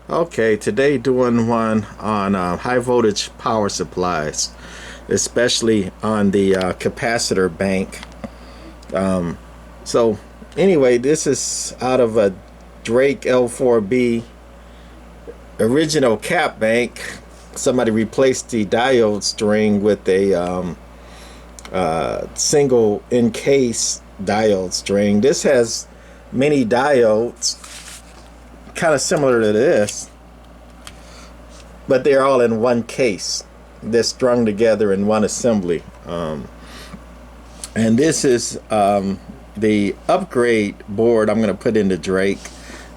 Okay, today doing one on high voltage power supplies, especially on the capacitor bank. So anyway, this is out of a Drake L4B original cap bank. Somebody replaced the diode string with a single encase diode string. This has many diodes, kind of similar to this, but they're all in one case. They're strung together in one assembly. And this is the upgrade board I'm going to put into Drake.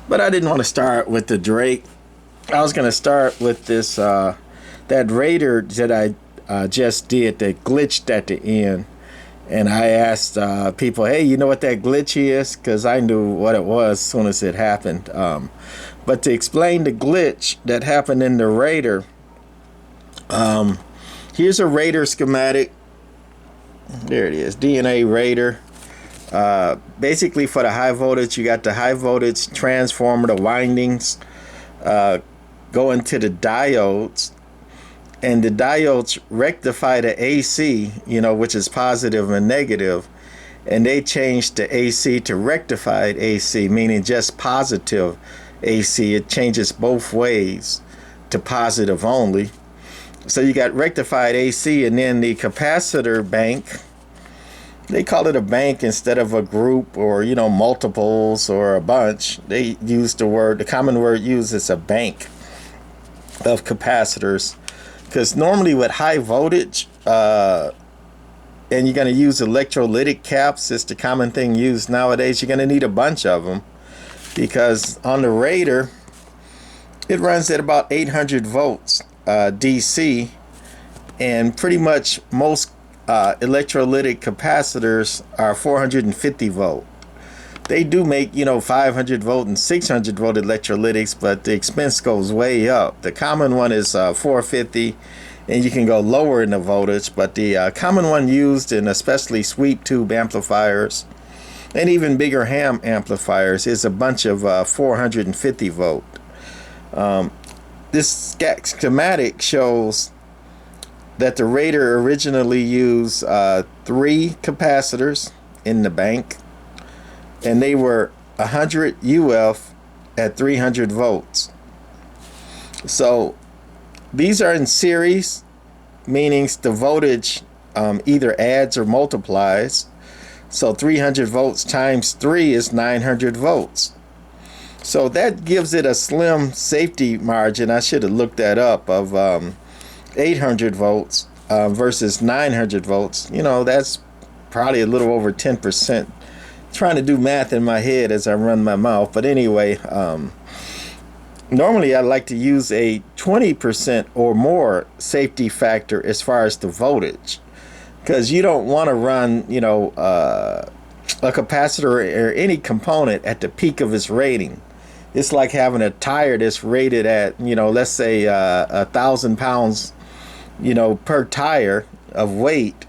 But I didn't want to start with the Drake. I was going to start with this that Raider that I just did that glitched at the end. And I asked people, hey, you know what that glitch is? Because I knew what it was as soon as it happened. But to explain the glitch that happened in the Raider, here's a Raider schematic. There it is, D+A Raider. Basically for the high voltage, you got the high voltage transformer, the windings go into the diodes. And the diodes rectify the AC, which is positive and negative, and they change the AC to rectified AC, meaning just positive AC. It changes both ways to positive only. So you got rectified AC, and then the capacitor bank, they call it a bank instead of a group or, multiples or a bunch. They use the common word used is a bank of capacitors. Because normally with high voltage, and you're going to use electrolytic caps, it's the common thing used nowadays, you're going to need a bunch of them. Because on the Raider, it runs at about 800 volts DC, and pretty much most electrolytic capacitors are 450 volt. They do make 500 volt and 600 volt electrolytics, but the expense goes way up. The common one is 450, and you can go lower in the voltage, but the common one used in especially sweep tube amplifiers and even bigger ham amplifiers is a bunch of 450 volt. This schematic shows that the Raider originally used 3 capacitors in the bank, and they were 100 UF at 300 volts. So these are in series, meaning the voltage either adds or multiplies. So 300 volts times 3 is 900 volts. So that gives it a slim safety margin. I should have looked that up, of 800 volts versus 900 volts. That's probably a little over 10%. Trying to do math in my head as I run my mouth, but anyway, normally I like to use a 20% or more safety factor as far as the voltage, because you don't want to run a capacitor or any component at the peak of its rating. It's like having a tire that's rated at let's say 1,000 pounds per tire of weight,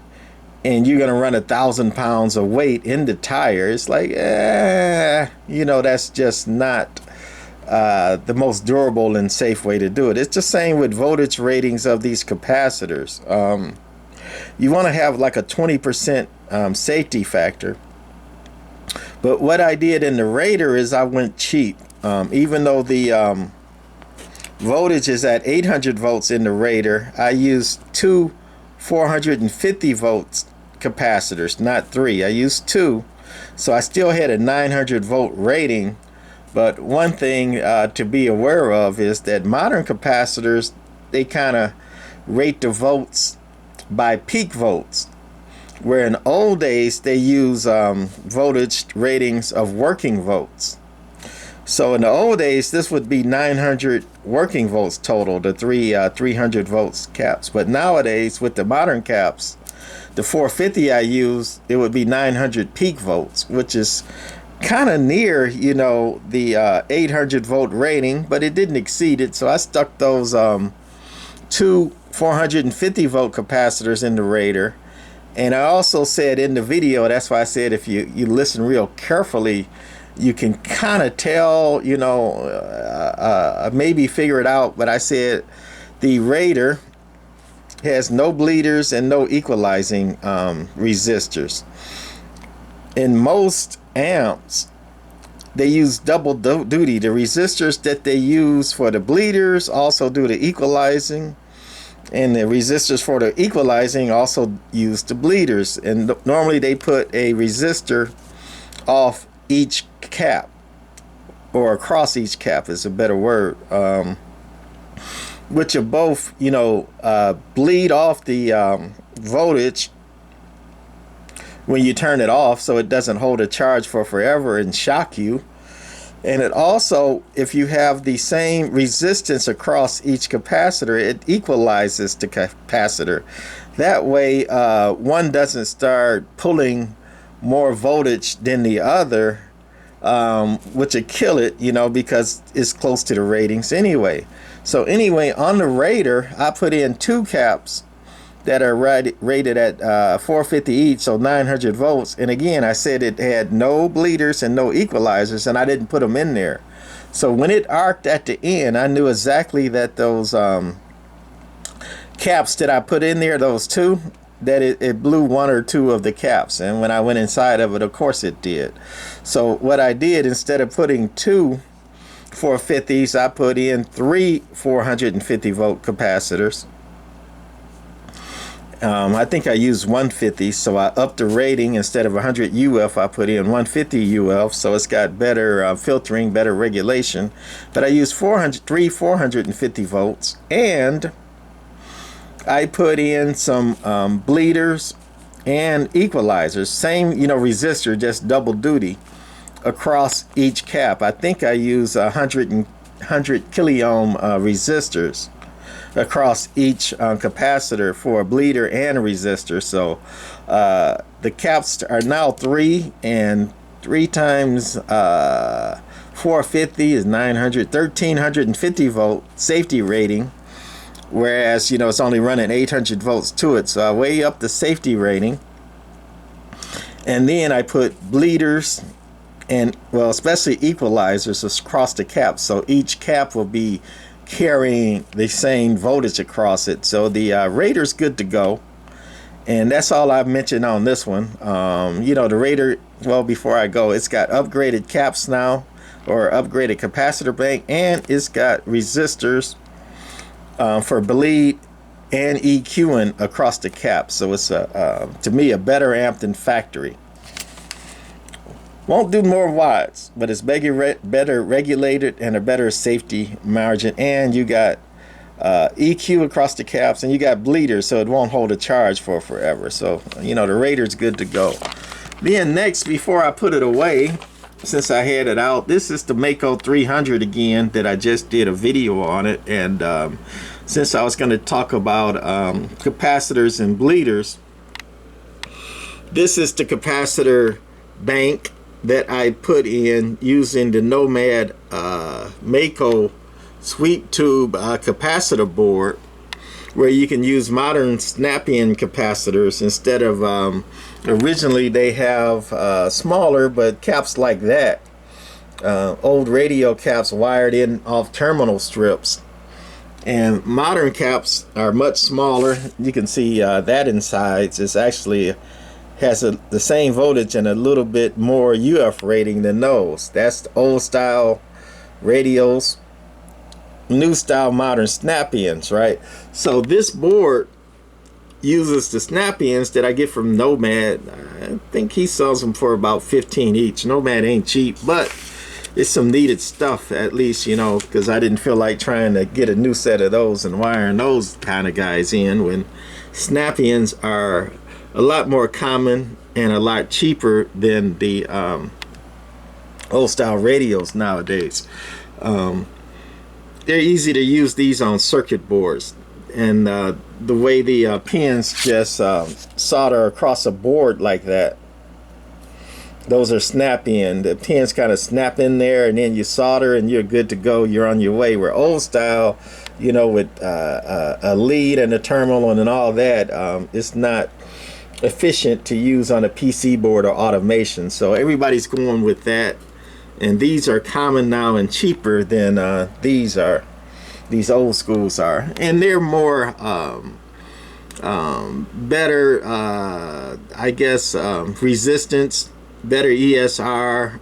and you're going to run 1,000 pounds of weight in the tire. It's like, that's just not the most durable and safe way to do it. It's the same with voltage ratings of these capacitors. You want to have like a 20% safety factor. But what I did in the Raider is I went cheap. Even though the voltage is at 800 volts in the Raider, I used 2 450 volts capacitors, not 3. I used 2, so I still had a 900 volt rating. But one thing to be aware of is that modern capacitors, they kind of rate the volts by peak volts, where in old days they use voltage ratings of working volts. So in the old days, this would be 900 working volts total, the 300 volts caps. But nowadays, with the modern caps, the 450 I use, it would be 900 peak volts, which is kind of near, the 800 volt rating, but it didn't exceed it. So I stuck those 2 450 volt capacitors in the Raider. And I also said in the video, that's why I said if you listen real carefully, you can kind of tell, you know, maybe figure it out. But I said the Raider has no bleeders and no equalizing resistors. In most amps, they use double duty. The resistors that they use for the bleeders also do the equalizing, and the resistors for the equalizing also use the bleeders. And normally they put a resistor off each cap, or across each cap is a better word, which are both, you know, bleed off the voltage when you turn it off, so it doesn't hold a charge for forever and shock you. And it also, if you have the same resistance across each capacitor, it equalizes the capacitor. That way, one doesn't start pulling more voltage than the other, which would kill it, you know, because it's close to the ratings anyway. So anyway, on the Raider, I put in 2 caps that are rated at 450 each, so 900 volts. And again, I said it had no bleeders and no equalizers, and I didn't put them in there. So when it arced at the end, I knew exactly that those caps that I put in there, those 2, that it blew 1 or 2 of the caps. And when I went inside of it, of course it did. So what I did, instead of putting 2 450s, I put in 3 450 volt capacitors. I think I used 150, so I upped the rating. Instead of 100 UF, I put in 150 UF, so it's got better filtering, better regulation. But I used 3 450 volts, and I put in some bleeders and equalizers. Same, you know, resistor, just double duty across each cap. I think I use 100 kiloohm resistors across each capacitor for a bleeder and a resistor. So the caps are now 3, and 3 times 450 is 900, 1350 volt safety rating, whereas, you know, it's only running 800 volts to it. So I weigh up the safety rating, and then I put bleeders and, well, especially equalizers across the cap, so each cap will be carrying the same voltage across it. So the Raider's good to go, and that's all I've mentioned on this one. You know, the Raider, well, before I go, it's got upgraded caps now, or upgraded capacitor bank, and it's got resistors for bleed and EQing across the cap. So it's to me, a better amp than factory. Won't do more watts, but it's better regulated and a better safety margin. And you got EQ across the caps, and you got bleeders, so it won't hold a charge for forever. So, you know, the Raider's good to go. Then next, before I put it away, since I had it out, this is the Maco 300 again that I just did a video on it. And since I was going to talk about capacitors and bleeders, this is the capacitor bank that I put in using the Nomad Maco sweep tube capacitor board, where you can use modern snap-in capacitors instead of originally they have smaller but caps like that, old radio caps wired in off terminal strips, and modern caps are much smaller. You can see that inside is actually has the same voltage and a little bit more UF rating than those. That's the old style radios, new style modern snap-ins, right? So this board uses the snap-ins that I get from Nomad. I think he sells them for about 15 each. Nomad ain't cheap, but it's some needed stuff, at least, you know, because I didn't feel like trying to get a new set of those and wiring those kind of guys in when snap-ins are a lot more common and a lot cheaper than the old style radios nowadays. They're easy to use these on circuit boards, and the way the pins just solder across a board like that, those are snap in. The pins kind of snap in there, and then you solder and you're good to go. You're on your way. Where old style, you know, with a lead and a terminal and all that, it's not efficient to use on a PC board or automation. So everybody's going with that and these are common now and cheaper than these old schools are, and they're more better, I guess, resistance, better ESR,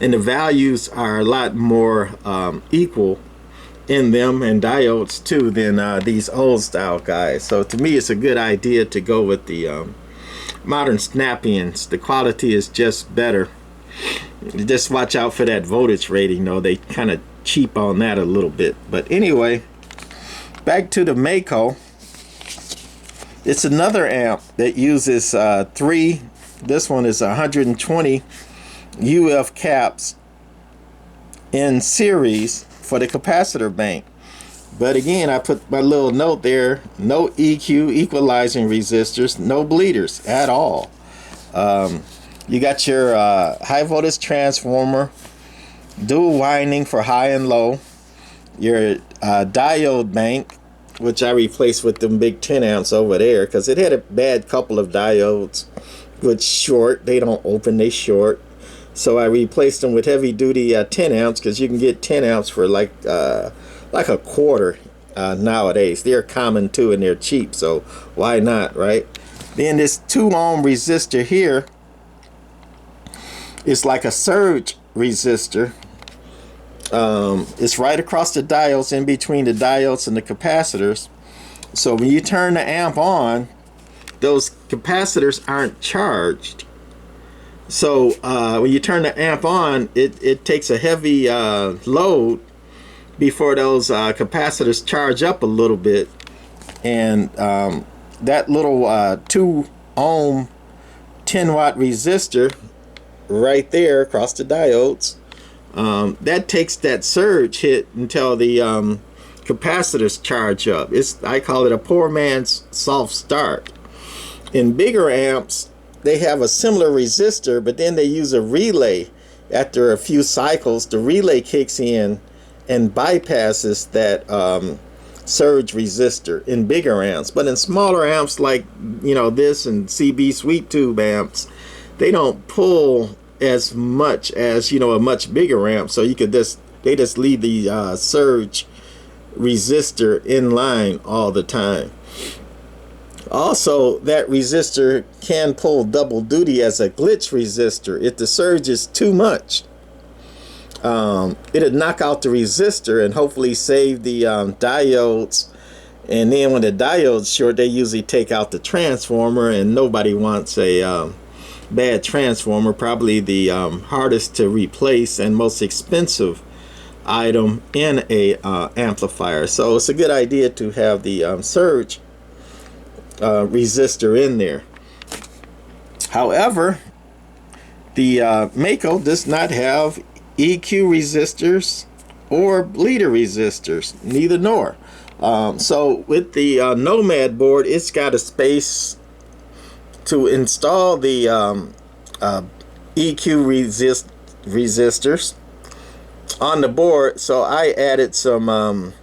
and the values are a lot more equal in them, and diodes too, than these old style guys. So to me, it's a good idea to go with the modern snap-ins. The quality is just better. Just watch out for that voltage rating though. They kind of cheap on that a little bit. But anyway, back to the Maco. It's another amp that uses three, this one is 120 UF caps in series for the capacitor bank. But again, I put my little note there: no EQ, equalizing resistors, no bleeders at all. You got your high voltage transformer, dual winding for high and low, your diode bank, which I replaced with them big 10 amps over there because it had a bad couple of diodes which short. They don't open, they short. So I replaced them with heavy duty 10 amps because you can get 10 amps for like a quarter nowadays. They're common too, and they're cheap, so why not, right? Then this 2 ohm resistor here is like a surge resistor. It's right across the diodes, in between the diodes and the capacitors. So when you turn the amp on, those capacitors aren't charged. So when you turn the amp on, it takes a heavy load before those capacitors charge up a little bit. And that little 2 ohm 10 watt resistor right there across the diodes, that takes that surge hit until the capacitors charge up. I call it a poor man's soft start. In bigger amps, they have a similar resistor, but then they use a relay. After a few cycles, the relay kicks in and bypasses that surge resistor in bigger amps. But in smaller amps like, you know, this and CB sweep tube amps, they don't pull as much as, you know, a much bigger amp. So you could they just leave the surge resistor in line all the time. Also, that resistor can pull double duty as a glitch resistor. If the surge is too much, it'll knock out the resistor and hopefully save the diodes. And then when the diode's short, they usually take out the transformer, and nobody wants a bad transformer. Probably the hardest to replace and most expensive item in a amplifier. So it's a good idea to have the surge resistor in there. However, the Maco does not have EQ resistors or bleeder resistors, neither nor. So with the Nomad board, it's got a space to install the EQ resistors on the board. So I added some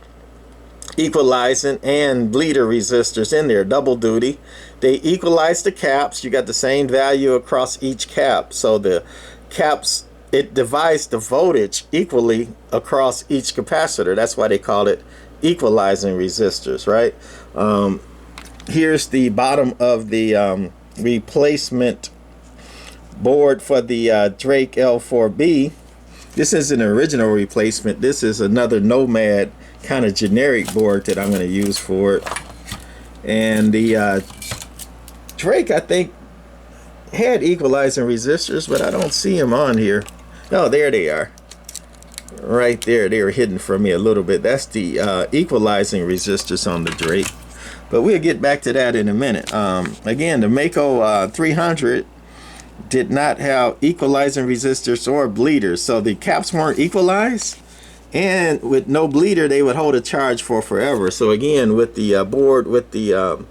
equalizing and bleeder resistors in there, double duty. They equalize the caps. You got the same value across each cap. So the caps, it divides the voltage equally across each capacitor. That's why they call it equalizing resistors, right? Here's the bottom of the replacement board for the Drake L4B. This is an original replacement. This is another Nomad kind of generic board that I'm going to use for it. And the Drake, I think, had equalizing resistors, but I don't see them on here. Oh, there they are. Right there. They were hidden from me a little bit. That's the equalizing resistors on the Drake. But we'll get back to that in a minute. Again, the Maco 300 did not have equalizing resistors or bleeders. So the caps weren't equalized. And with no bleeder, they would hold a charge for forever. So again, with the board with the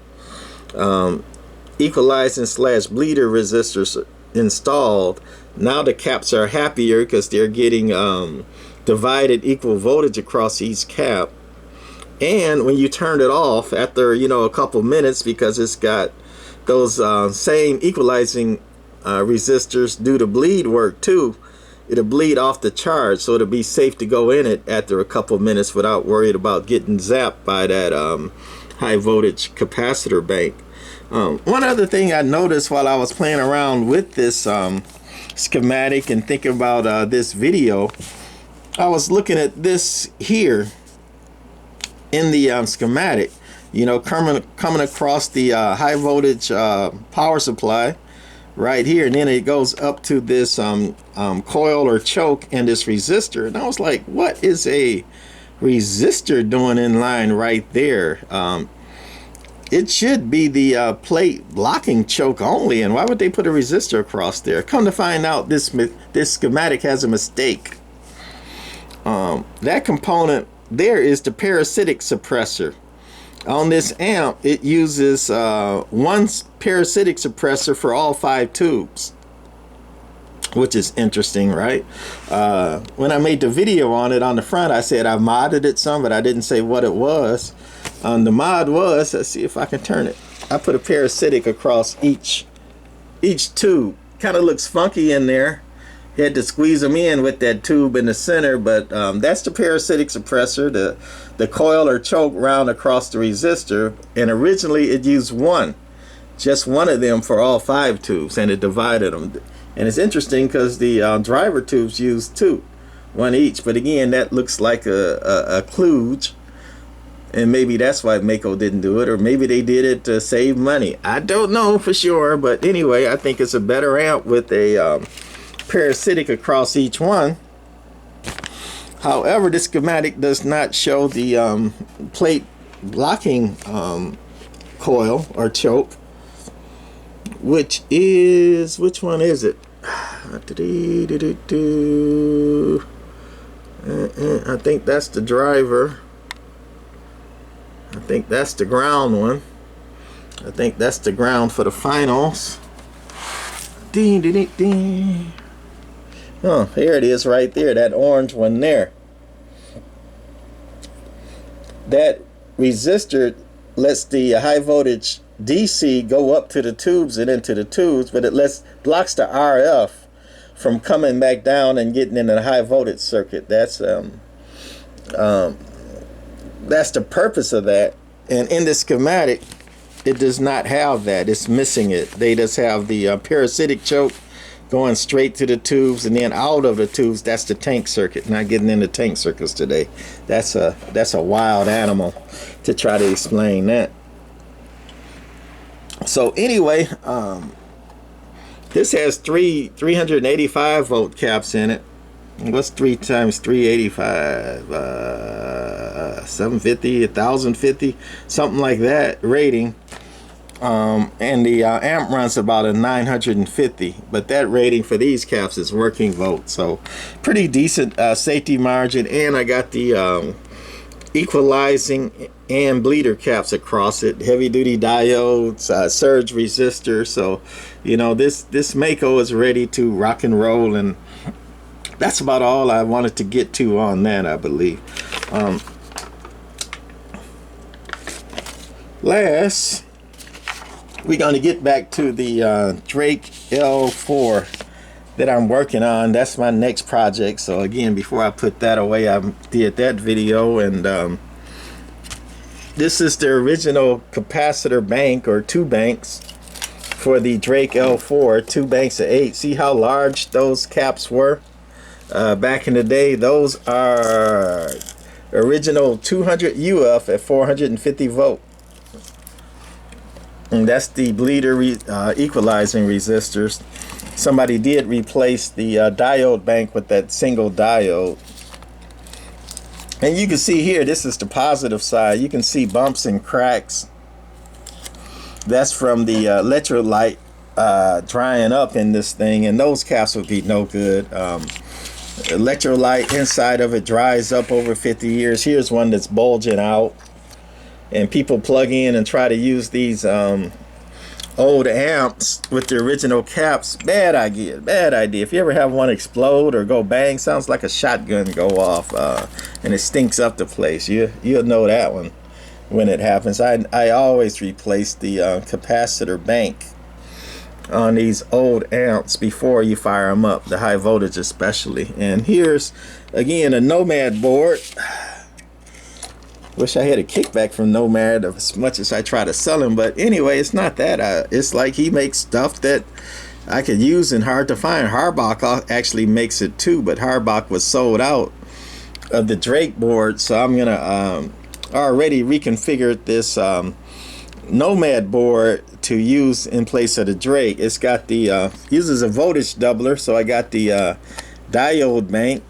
equalizing / bleeder resistors installed, now the caps are happier because they're getting divided equal voltage across each cap. And when you turn it off after, you know, a couple minutes, because it's got those same equalizing resistors do the bleed work too. It'll bleed off the charge, so it'll be safe to go in it after a couple minutes without worried about getting zapped by that high voltage capacitor bank. One other thing I noticed while I was playing around with this schematic and thinking about this video, I was looking at this here in the schematic, you know, coming across the high voltage power supply right here, and then it goes up to this coil or choke and this resistor. And I was like, what is a resistor doing in line right there? It should be the plate blocking choke only, and why would they put a resistor across there? Come to find out, this schematic has a mistake. That component there is the parasitic suppressor. On this amp, it uses one parasitic suppressor for all 5 tubes, which is interesting, right? When I made the video on it on the front, I said I modded it some, but I didn't say what it was. The mod was, let's see if I can turn it. I put a parasitic across each tube. Kind of looks funky in there. Had to squeeze them in with that tube in the center, but that's the parasitic suppressor, the coil or choke round across the resistor. And originally it used just one of them for all 5 tubes, and it divided them. And it's interesting because the driver tubes use 2, one each. But again, that looks like a kludge, and maybe that's why Maco didn't do it, or maybe they did it to save money. I don't know for sure, but anyway, I think it's a better amp with a parasitic across each one. However, this schematic does not show the plate blocking coil or choke, which one is it? I think that's the driver. I think that's the ground one. I think that's the ground for the finals. Ding, ding, ding, ding. Oh, here it is right there, that orange one there. That resistor lets the high voltage DC go up to the tubes and into the tubes, but it blocks the RF from coming back down and getting into the high voltage circuit. That's the purpose of that. And in the schematic, it does not have that. It's missing it. They just have the parasitic choke going straight to the tubes, and then out of the tubes, that's the tank circuit. Not getting into tank circuits today. That's a wild animal to try to explain that. So anyway, this has 385 volt caps in it. What's 3 times 385? 750, 1050, something like that rating. And the amp runs about a 950, but that rating for these caps is working volt, so pretty decent safety margin. And I got the equalizing and bleeder caps across it, heavy duty diodes, surge resistor. So you know, this Maco is ready to rock and roll, and that's about all I wanted to get to on that, I believe. Last, we're going to get back to the Drake L4 that I'm working on. That's my next project. So again, before I put that away, I did that video, and this is the original capacitor bank, or 2 banks for the Drake L4, 2 banks of 8. See how large those caps were back in the day? Those are original 200 UF at 450 volt. And that's the bleeder equalizing resistors. Somebody did replace the diode bank with that single diode. And you can see here, this is the positive side. You can see bumps and cracks. That's from the electrolyte drying up in this thing, and those caps would be no good. Electrolyte inside of it dries up over 50 years. Here's one that's bulging out. And people plug in and try to use these old amps with the original caps. Bad idea, bad idea. If you ever have one explode or go bang, sounds like a shotgun go off, and it stinks up the place. You'll know that one when it happens. I always replace the capacitor bank on these old amps before you fire them up, the high voltage especially. And here's again a Nomad board. Wish I had a kickback from Nomad as much as I try to sell him, but anyway, it's not that. It's like he makes stuff that I could use and hard to find. Harbach actually makes it too, but Harbach was sold out of the Drake board, so I'm gonna already reconfigured this Nomad board to use in place of the Drake. It's got the uses a voltage doubler, so I got the diode bank,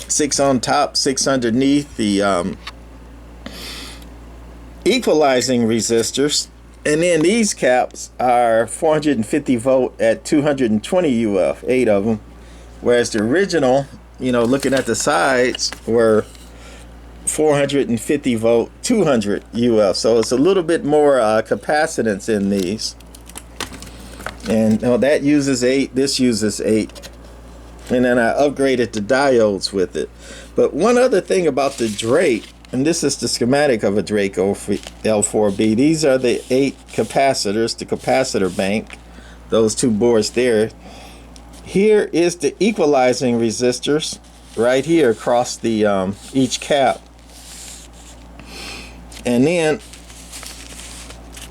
6 on top, 6 underneath, the equalizing resistors, and then these caps are 450 volt at 220 UF, 8 of them, whereas the original, you know, looking at the sides, were 450 volt 200 UF. So it's a little bit more capacitance in these, and that uses 8, this uses 8, and then I upgraded the diodes with it. But one other thing about the Drake, and this is the schematic of a Drake L4B. These are the 8 capacitors, the capacitor bank, those 2 boards there. Here is the equalizing resistors right here across the each cap. And then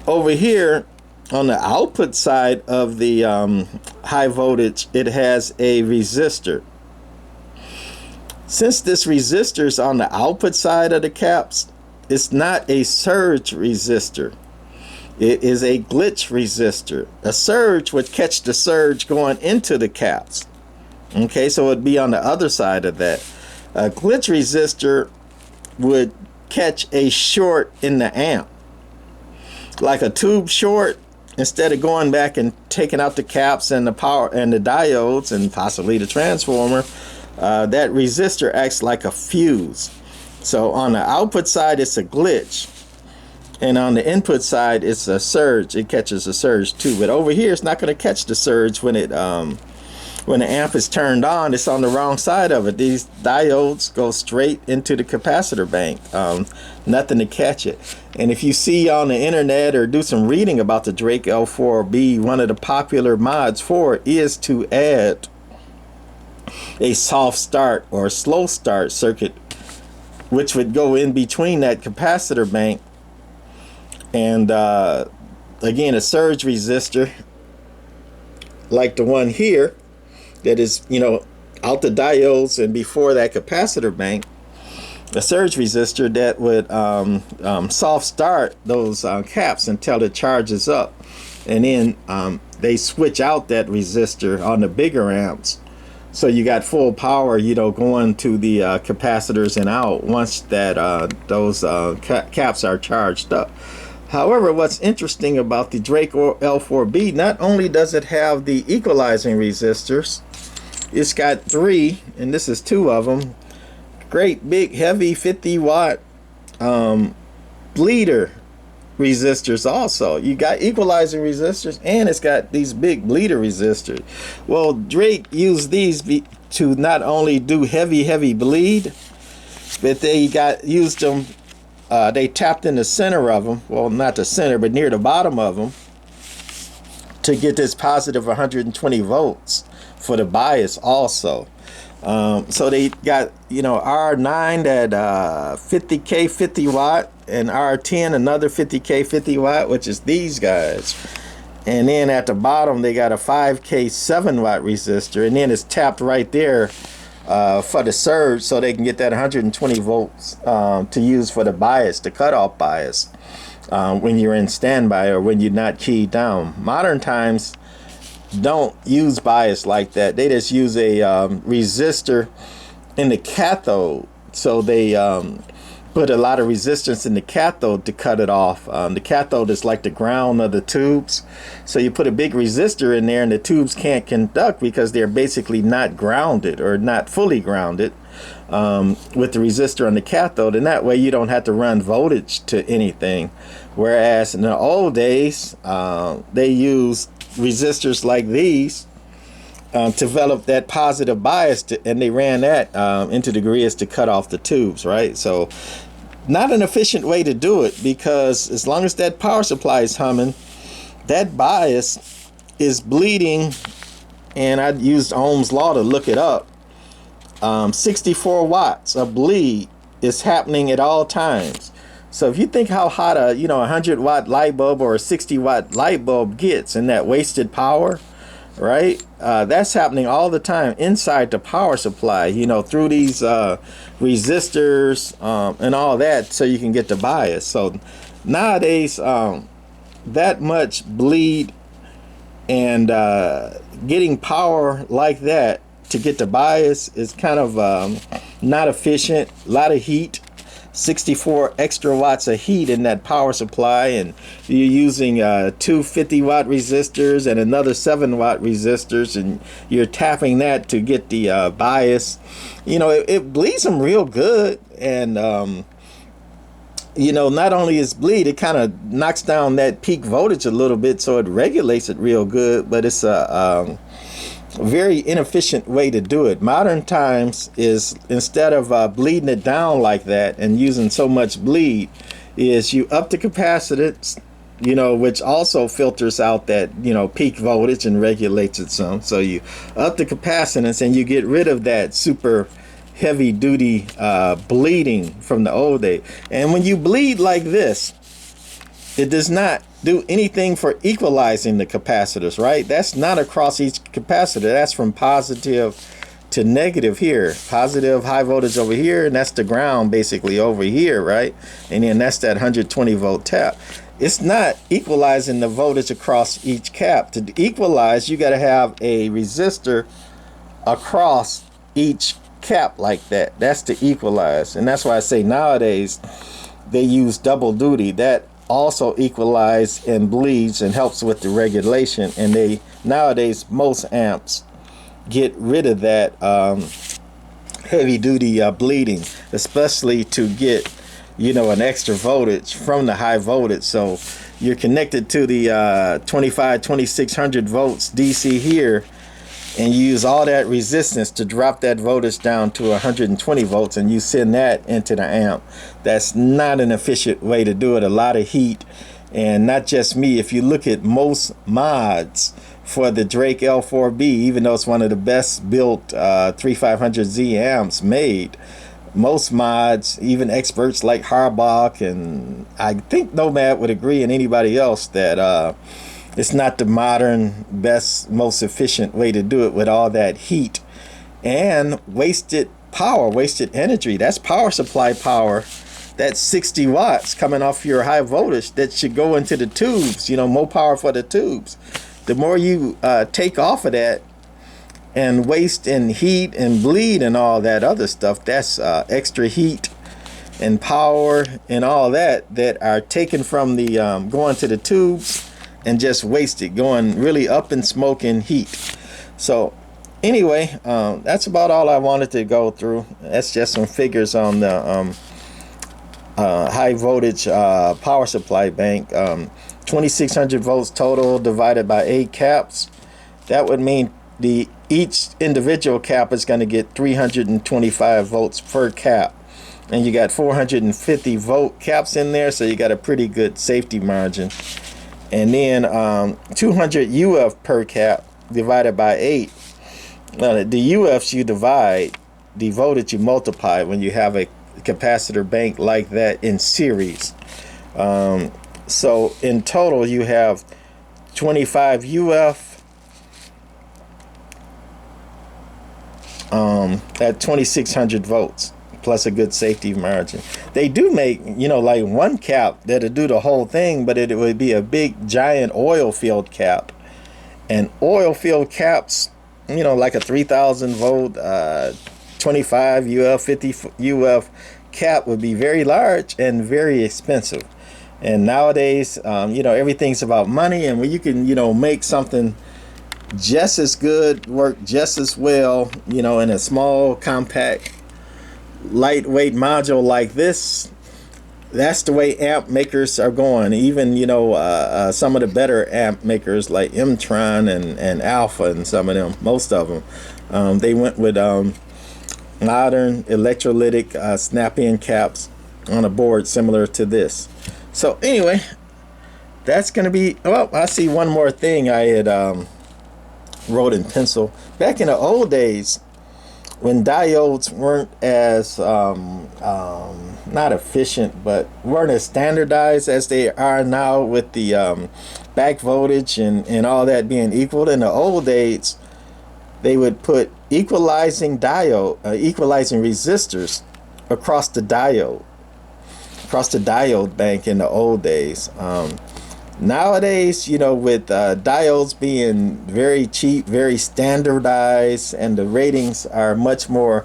over here on the output side of the high voltage, it has a resistor. Since this resistor is on the output side of the caps, it's not a surge resistor. It is a glitch resistor. A surge would catch the surge going into the caps. Okay, so it'd be on the other side of that. A glitch resistor would catch a short in the amp. Like a tube short, instead of going back and taking out the caps and the power and the diodes and possibly the transformer, that resistor acts like a fuse. So on the output side it's a glitch, and on the input side it's a surge. It catches a surge too, but over here it's not going to catch the surge when it when the amp is turned on. It's on the wrong side of it. These diodes go straight into the capacitor bank, nothing to catch it. And if you see on the internet or do some reading about the Drake L4B, one of the popular mods for it is to add a soft start or slow start circuit, which would go in between that capacitor bank and again a surge resistor like the one here that is, you know, out the diodes and before that capacitor bank, a surge resistor that would soft start those caps until it charges up, and then they switch out that resistor on the bigger amps. So you got full power, you know, going to the capacitors and out once that those caps are charged up. However, what's interesting about the Drake L4B, not only does it have the equalizing resistors, it's got 3, and this is 2 of them, great big heavy 50 watt bleeder resistors also. You got equalizing resistors, and it's got these big bleeder resistors. Well, Drake used these to not only do heavy bleed, but they used them, they tapped in the center of them, well, not the center, but near the bottom of them, to get this positive 120 volts for the bias also. So they got, you know, R9 at 50K 50 watt, and R10 another 50K 50 watt, which is these guys. And then at the bottom they got a 5K 7 watt resistor, and then it's tapped right there for the surge, so they can get that 120 volts to use for the bias, the cutoff bias, when you're in standby or when you're not keyed down. Modern times don't use bias like that. They just use a resistor in the cathode. So they put a lot of resistance in the cathode to cut it off. The cathode is like the ground of the tubes. So you put a big resistor in there and the tubes can't conduct because they're basically not grounded or not fully grounded with the resistor on the cathode. And that way you don't have to run voltage to anything. Whereas in the old days, they used resistors like these develop that positive bias and they ran that into the grids to cut off the tubes, right? So not an efficient way to do it, because as long as that power supply is humming, that bias is bleeding, and I used Ohm's law to look it up. 64 watts of bleed is happening at all times. So if you think how hot a 100-watt light bulb or a 60-watt light bulb gets in that wasted power, right? That's happening all the time inside the power supply, through these resistors and all that, so you can get the bias. So nowadays, that much bleed and getting power like that to get the bias is kind of not efficient. A lot of heat, 64 extra watts of heat in that power supply, and you're using two 50-watt resistors and another 7-watt resistors, and you're tapping that to get the bias. It bleeds them real good, and not only is bleed, it kind of knocks down that peak voltage a little bit, so it regulates it real good, but it's a very inefficient way to do it. Modern times is, instead of bleeding it down like that and using so much bleed, is you up the capacitance, which also filters out that peak voltage and regulates it some. So you up the capacitance and you get rid of that super heavy duty bleeding from the old day. And when you bleed like this, it does not do anything for equalizing the capacitors, right? That's not across each capacitor. That's from positive to negative here. Positive high voltage over here, and that's the ground basically over here, right? And then that's that 120 volt tap. It's not equalizing the voltage across each cap. To equalize, you got to have a resistor across each cap like that. That's to equalize. And that's why I say nowadays they use double duty. That also equalize and bleeds and helps with the regulation, and they nowadays most amps get rid of that heavy duty bleeding, especially to get an extra voltage from the high voltage. So you're connected to the 2600 volts DC here, and you use all that resistance to drop that voltage down to 120 volts, and you send that into the amp. That's not an efficient way to do it. A lot of heat, and not just me. If you look at most mods for the Drake L4B, even though it's one of the best built 3500Z amps made, most mods, even experts like Harbach, and I think Nomad would agree, and anybody else, that it's not the modern, best, most efficient way to do it with all that heat and wasted power, wasted energy. That's power supply power. That's 60 watts coming off your high voltage that should go into the tubes, more power for the tubes. The more you take off of that and waste and heat and bleed and all that other stuff, that's extra heat and power and all that are taken from the going to the tubes and just wasted, going really up in smoke and heat. So anyway, that's about all I wanted to go through. That's just some figures on the high voltage power supply bank. 2600 volts total divided by 8 caps. That would mean each individual cap is going to get 325 volts per cap, and you got 450 volt caps in there, so you got a pretty good safety margin. And then 200 UF per cap divided by 8. Now, the UFs you divide, the voltage you multiply when you have a capacitor bank like that in series. So in total you have 25 UF at 2600 volts plus a good safety margin. They do make, like one cap that'll do the whole thing, but it would be a big giant oil field cap. And oil field caps, like a 3000 volt 25 UF 50 UF cap would be very large and very expensive. And nowadays everything's about money, and when you can make something just as good, work just as well, in a small compact lightweight module like this, that's the way amp makers are going. Even some of the better amp makers like Mtron and Alpha, and some of them, most of them, they went with modern electrolytic snap-in caps on a board similar to this. So anyway, that's going to be, well, I see one more thing I had wrote in pencil. Back in the old days, when diodes weren't as not efficient, but weren't as standardized as they are now, with the back voltage and all that being equal. In the old days, they would put equalizing resistors across the diode bank in the old days. Nowadays, you know, with diodes being very cheap, very standardized, and the ratings are much more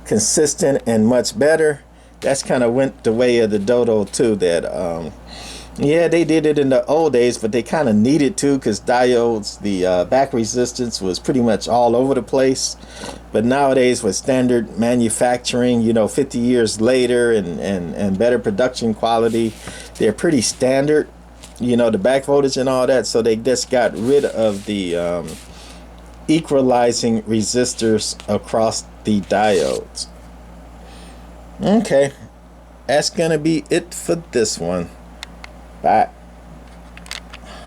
consistent and much better, that's kind of went the way of the dodo too. That yeah, they did it in the old days, but they kind of needed to, because diodes, the back resistance was pretty much all over the place. But nowadays, with standard manufacturing, you know, 50 years later, and better production quality, they're pretty standard, you know, the back voltage and all that. So they just got rid of the equalizing resistors across the diodes. Okay, that's gonna be it for this one. Bye.